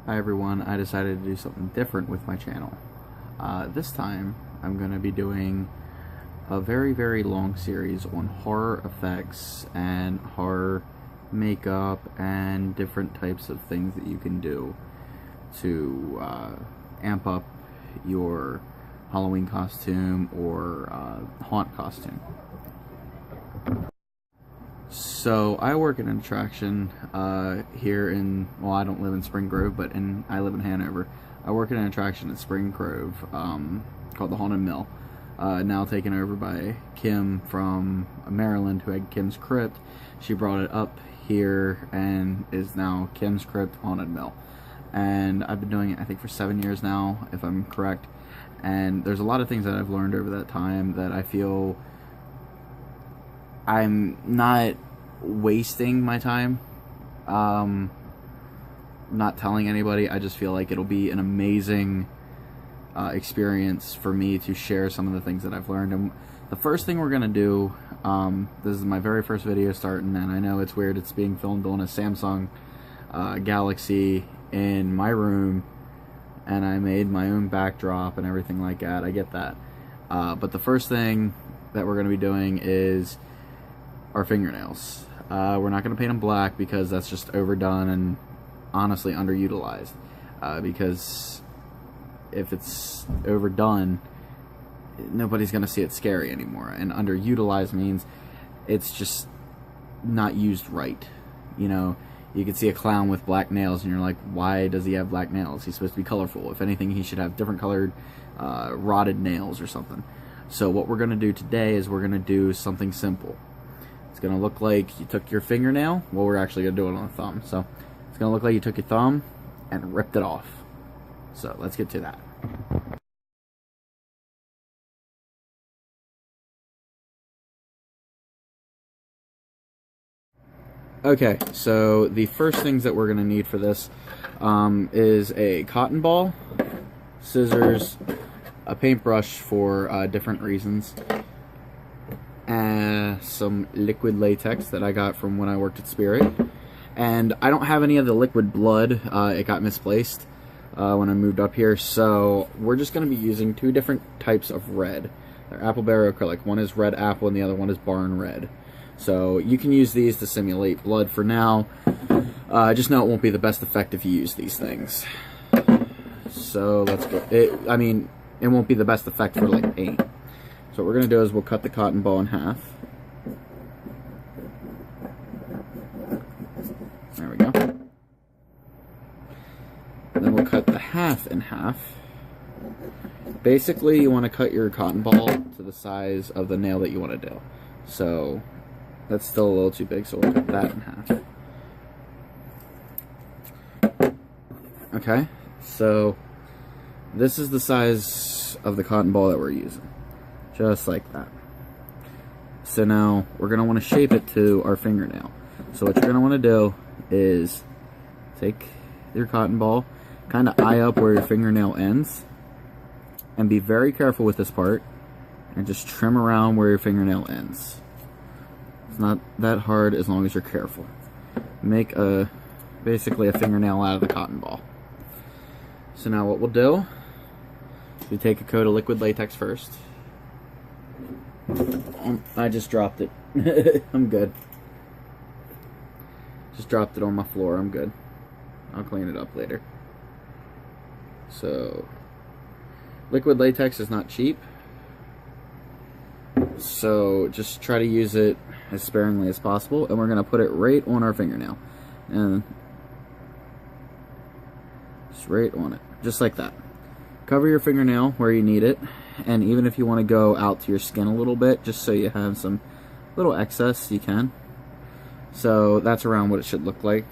Hi everyone, I decided to do something different with my channel. This time I'm going to be doing a very long series on horror effects and horror makeup and different types of things that you can do to amp up your Halloween costume or haunt costume. So I work in an attraction here in, well, I don't live in Spring Grove, but I live in Hanover. I work in an attraction at Spring Grove called the Haunted Mill, now taken over by Kim from Maryland, who had Kim's Crypt. She brought it up here and is now Kim's Crypt Haunted Mill. And I've been doing it, I think, for 7 years now, if I'm correct. And there's a lot of things that I've learned over that time that I feel I'm not wasting my time, not telling anybody. I just feel like it'll be an amazing experience for me to share some of the things that I've learned. And the first thing we're gonna do, this is my very first video starting, and I know it's weird, it's being filmed on a Samsung Galaxy in my room, and I made my own backdrop and everything like that. I get that, but the first thing that we're gonna be doing is our fingernails. We're not going to paint them black because that's just overdone and honestly underutilized, because if it's overdone, nobody's going to see it scary anymore, and underutilized means it's just not used right. You know, you can see a clown with black nails and you're like, why does he have black nails? He's supposed to be colorful. If anything, he should have different colored rotted nails or something. So what we're going to do today is we're going to do something simple. It's going to look like you took your fingernail. Well, we're actually going to do it on a thumb. So it's going to look like you took your thumb and ripped it off. So let's get to that. Okay, so the first things that we're going to need for this is a cotton ball, scissors, a paintbrush for different reasons, some liquid latex that I got from when I worked at Spirit. And I don't have any of the liquid blood. It got misplaced when I moved up here, so we're just going to be using two different types of red. They're Appleberry acrylic. One is red apple and the other one is barn red. So you can use these to simulate blood for now. Just know it won't be the best effect if you use these things. So let's go. It won't be the best effect for like paint. So what we're going to do is we'll cut the cotton ball in half. There we go. And then we'll cut the half in half. Basically, you want to cut your cotton ball to the size of the nail that you want to do. So that's still a little too big, so we'll cut that in half. Okay, so this is the size of the cotton ball that we're using. Just like that. So now we're going to want to shape it to our fingernail. So what you're going to want to do is take your cotton ball, kind of eye up where your fingernail ends, and be very careful with this part, and just trim around where your fingernail ends. It's not that hard as long as you're careful. Make basically a fingernail out of the cotton ball. So now what we'll do is we take a coat of liquid latex first. I just dropped it. I'm good. Just dropped it on my floor. I'm good. I'll clean it up later. So, liquid latex is not cheap, so just try to use it as sparingly as possible, and we're going to put it right on our fingernail. And just right on it. Just like that. Cover your fingernail where you need it, and even if you want to go out to your skin a little bit, just so you have some little excess, you can. So that's around what it should look like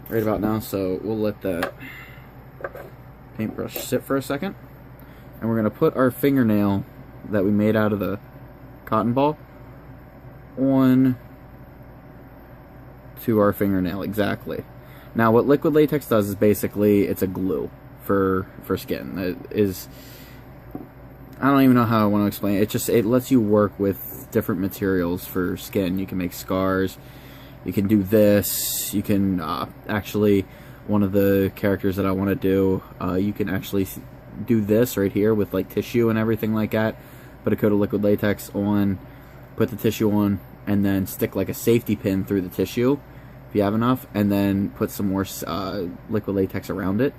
right about now. So we'll let that paintbrush sit for a second, and we're going to put our fingernail that we made out of the cotton ball on to our fingernail exactly. Now what liquid latex does is basically it's a glue for skin. It is, I don't even know how I want to explain it. It lets you work with different materials for skin. You can make scars, you can do this, you can actually one of the characters that I want to do, you can actually do this right here with like tissue and everything like that. Put a coat of liquid latex on, put the tissue on, and then stick like a safety pin through the tissue if you have enough, and then put some more liquid latex around it,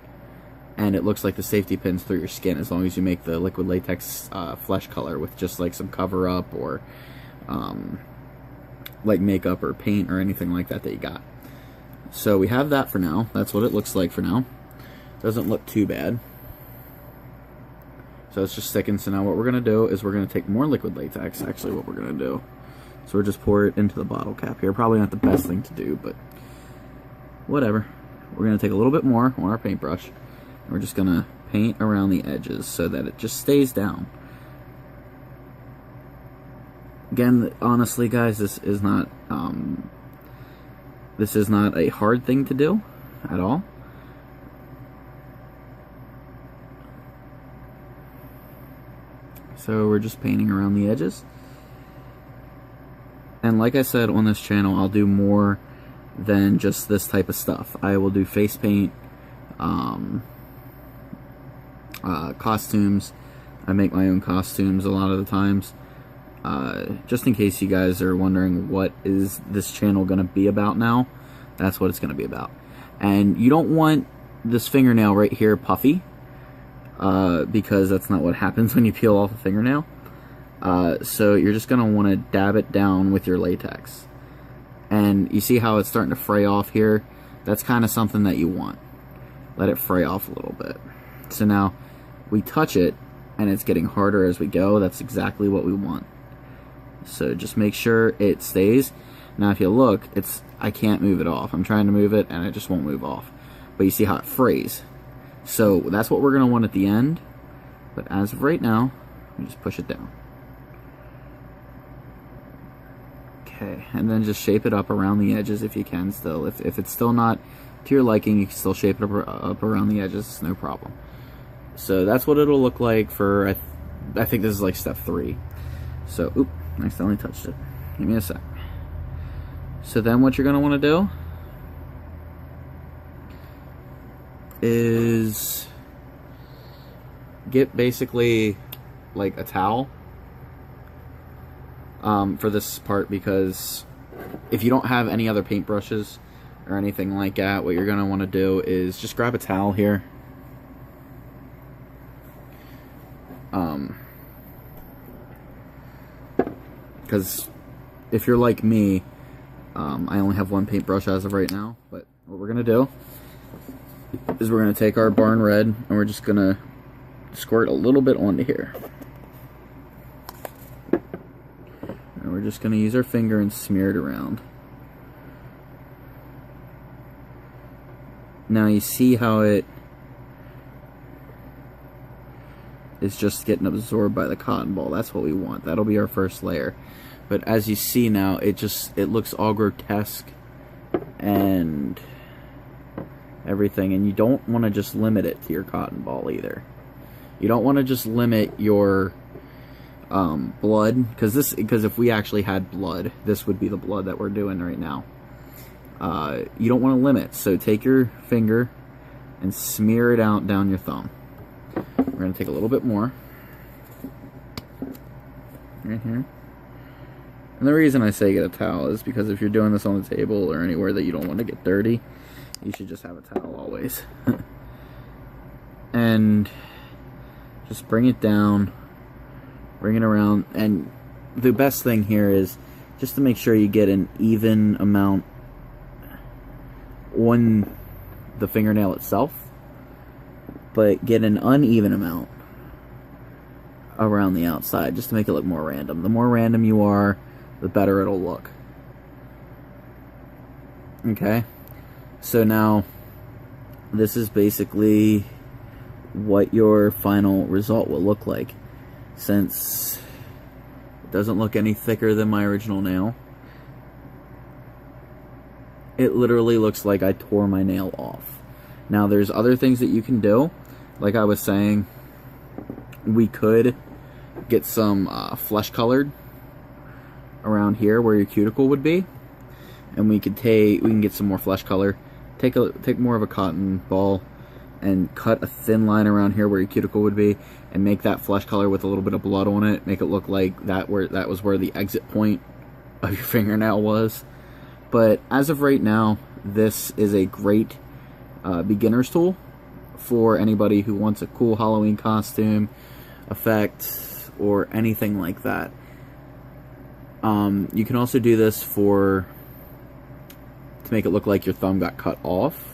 and it looks like the safety pin's through your skin, as long as you make the liquid latex flesh color with just like some cover up or like makeup or paint or anything like that you got. So we have that for now. That's what it looks like for now. Doesn't look too bad. So it's just sticking. So now what we're going to do is we're going to take more liquid latex. Actually, what we're going to do. So we'll just pour it into the bottle cap here. Probably not the best thing to do, but whatever. We're going to take a little bit more on our paintbrush. And we're just going to paint around the edges so that it just stays down. Again, honestly, guys, this is not a hard thing to do at all. So we're just painting around the edges. And like I said, on this channel, I'll do more than just this type of stuff. I will do face paint, costumes. I make my own costumes a lot of the times. Just in case you guys are wondering what is this channel going to be about now, that's what it's going to be about. And you don't want this fingernail right here puffy, because that's not what happens when you peel off a fingernail. So you're just going to want to dab it down with your latex. And you see how it's starting to fray off here? That's kind of something that you want. Let it fray off a little bit. So now we touch it and it's getting harder as we go. That's exactly what we want. So just make sure it stays. Now if you look, I can't move it off. I'm trying to move it and it just won't move off. But you see how it frays. So that's what we're going to want at the end. But as of right now, we just push it down. Okay, and then just shape it up around the edges if you can still. If it's still not to your liking, you can still shape it up around the edges. It's no problem. So that's what it'll look like for, I think this is like step 3. So, oop, I accidentally touched it. Give me a sec. So then what you're going to want to do is get basically like a towel for this part, because if you don't have any other paintbrushes or anything like that, what you're going to want to do is just grab a towel here. Because if you're like me, I only have one paintbrush as of right now, but what we're going to do is we're going to take our Barn Red and we're just going to squirt a little bit onto here. And we're just going to use our finger and smear it around. Now you see how it is just getting absorbed by the cotton ball. That's what we want. That'll be our first layer. But as you see now, it looks all grotesque and everything. And you don't want to just limit it to your cotton ball either. You don't want to just limit your blood, because if we actually had blood, this would be the blood that we're doing right now. You don't want to limit, so take your finger and smear it out down your thumb. We're going to take a little bit more right here. And the reason I say get a towel is because if you're doing this on the table or anywhere that you don't want to get dirty, you should just have a towel always. And just bring it down, bring it around, and the best thing here is just to make sure you get an even amount on the fingernail itself, but get an uneven amount around the outside, just to make it look more random. The more random you are, the better it'll look. Okay, so now this is basically what your final result will look like. Since it doesn't look any thicker than my original nail, it literally looks like I tore my nail off. Now there's other things that you can do. Like I was saying, we could get some flesh colored around here where your cuticle would be, and we can get some more flesh color take more of a cotton ball and cut a thin line around here where your cuticle would be, and make that flesh color with a little bit of blood on it. Make it look like that was where the exit point of your fingernail was. But as of right now, this is a great beginner's tool for anybody who wants a cool Halloween costume effect or anything like that. You can also do this to make it look like your thumb got cut off,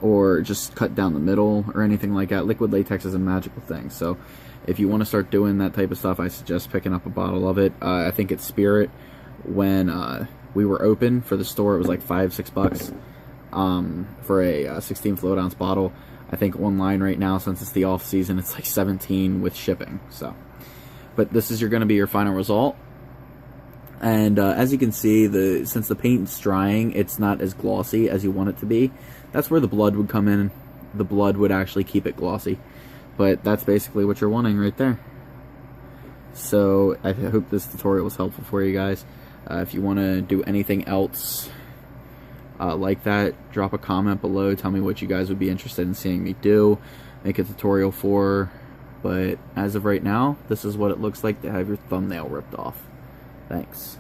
or just cut down the middle, or anything like that. Liquid latex is a magical thing, so if you want to start doing that type of stuff, I suggest picking up a bottle of it. I think at Spirit, when we were open for the store, it was like $5-6 for a 16 float ounce bottle. I think online right now, since it's the off season, it's like $17 with shipping. So, but this is going to be your final result. And as you can see, since the paint's drying, it's not as glossy as you want it to be. That's where the blood would come in. The blood would actually keep it glossy. But that's basically what you're wanting right there. So I hope this tutorial was helpful for you guys. If you want to do anything else like that, drop a comment below. Tell me what you guys would be interested in seeing me do, make a tutorial for. But as of right now, this is what it looks like to have your thumbnail ripped off. Thanks.